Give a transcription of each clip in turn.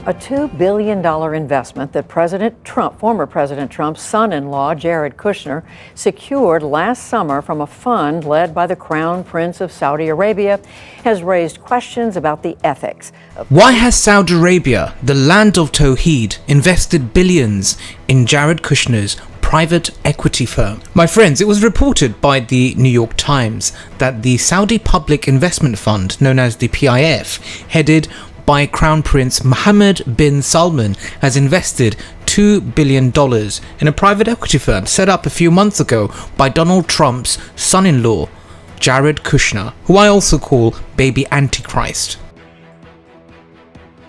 A $2 billion investment that former President Trump's son-in-law, Jared Kushner, secured last summer from a fund led by the Crown Prince of Saudi Arabia has raised questions about the ethics. Why has Saudi Arabia, the land of Tawheed, invested billions in Jared Kushner's private equity firm? My friends, it was reported by the New York Times that the Saudi Public Investment Fund, known as the PIF, headed by Crown Prince Mohammed bin Salman, has invested $2 billion in a private equity firm set up a few months ago by Donald Trump's son-in-law, Jared Kushner, who I also call Baby Antichrist.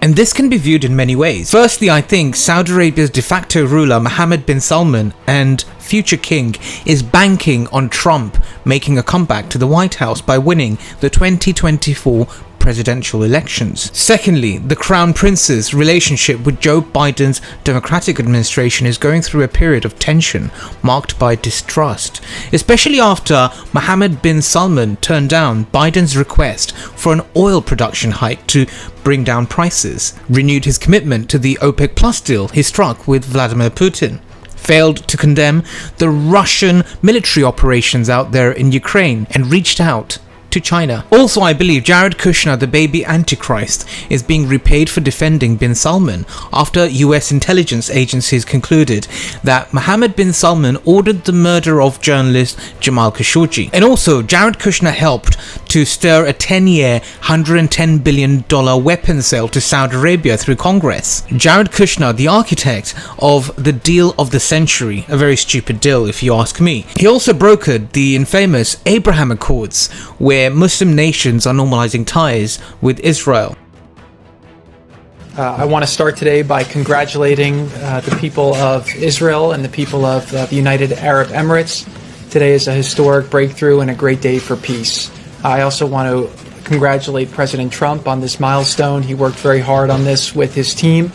And this can be viewed in many ways. Firstly, I think Saudi Arabia's de facto ruler Mohammed bin Salman and future king is banking on Trump making a comeback to the White House by winning the 2024 presidential elections. Secondly, the Crown Prince's relationship with Joe Biden's Democratic administration is going through a period of tension marked by distrust, especially after Mohammed bin Salman turned down Biden's request for an oil production hike to bring down prices, renewed his commitment to the OPEC Plus deal he struck with Vladimir Putin, failed to condemn the Russian military operations out there in Ukraine, and reached out to China. Also, I believe Jared Kushner, the baby Antichrist, is being repaid for defending bin Salman after US intelligence agencies concluded that Mohammed bin Salman ordered the murder of journalist Jamal Khashoggi. And also, Jared Kushner helped to stir a 10-year, $110 billion weapons sale to Saudi Arabia through Congress. Jared Kushner, the architect of the deal of the century, a very stupid deal if you ask me. He also brokered the infamous Abraham Accords, where Muslim nations are normalizing ties with Israel. I want to start today by congratulating the people of Israel and the people of the United Arab Emirates. Today is a historic breakthrough and a great day for peace. I also want to congratulate President Trump on this milestone. He worked very hard on this with his team.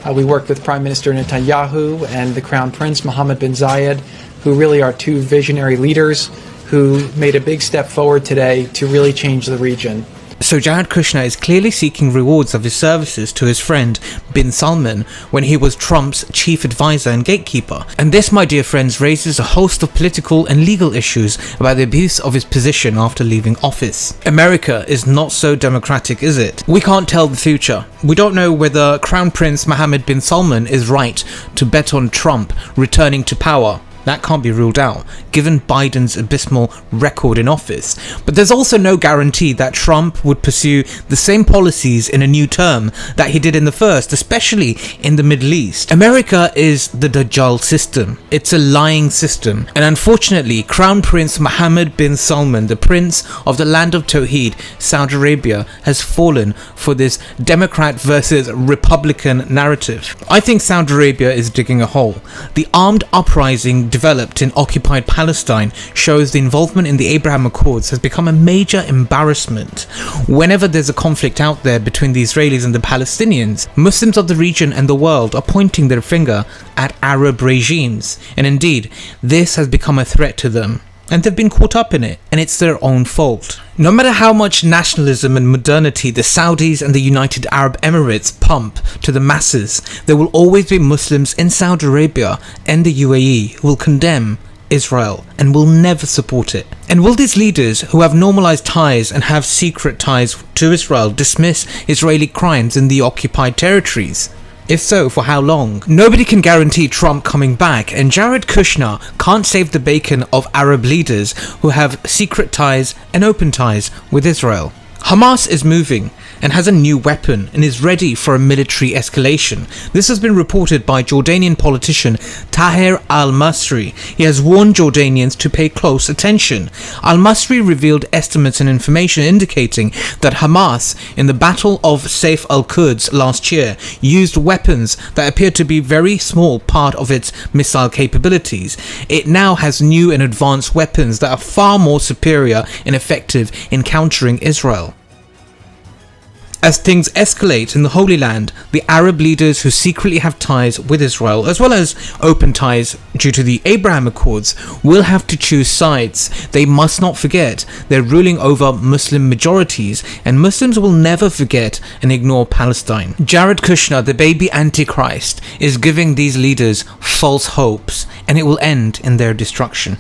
We worked with Prime Minister Netanyahu and the Crown Prince Mohammed bin Zayed, who really are two visionary leaders who made a big step forward today to really change the region. So Jared Kushner is clearly seeking rewards of his services to his friend bin Salman when he was Trump's chief advisor and gatekeeper. And this, my dear friends, raises a host of political and legal issues about the abuse of his position after leaving office. America is not so democratic, is it? We can't tell the future. We don't know whether Crown Prince Mohammed bin Salman is right to bet on Trump returning to power. That can't be ruled out, given Biden's abysmal record in office. But there's also no guarantee that Trump would pursue the same policies in a new term that he did in the first, especially in the Middle East. America is the Dajjal System. It's a lying system. And unfortunately, Crown Prince Mohammed bin Salman, the Prince of the land of Tawheed, Saudi Arabia, has fallen for this Democrat versus Republican narrative. I think Saudi Arabia is digging a hole. The armed uprising developed in occupied Palestine shows the involvement in the Abraham Accords has become a major embarrassment. Whenever there's a conflict out there between the Israelis and the Palestinians, Muslims of the region and the world are pointing their finger at Arab regimes, and indeed, this has become a threat to them. And they've been caught up in it, and it's their own fault. No matter how much nationalism and modernity the Saudis and the United Arab Emirates pump to the masses, there will always be Muslims in Saudi Arabia and the UAE who will condemn Israel and will never support it. And will these leaders who have normalized ties and have secret ties to Israel dismiss Israeli crimes in the occupied territories? If so, for how long? Nobody can guarantee Trump coming back, and Jared Kushner can't save the bacon of Arab leaders who have secret ties and open ties with Israel. Hamas is moving and has a new weapon and is ready for a military escalation. This has been reported by Jordanian politician Taher al-Masri. He has warned Jordanians to pay close attention. Al-Masri revealed estimates and information indicating that Hamas, in the Battle of Saif al-Quds last year, used weapons that appear to be a very small part of its missile capabilities. It now has new and advanced weapons that are far more superior and effective in countering Israel. As things escalate in the Holy Land, the Arab leaders who secretly have ties with Israel, as well as open ties due to the Abraham Accords, will have to choose sides. They must not forget they're ruling over Muslim majorities, and Muslims will never forget and ignore Palestine. Jared Kushner, the baby Antichrist, is giving these leaders false hopes, and it will end in their destruction.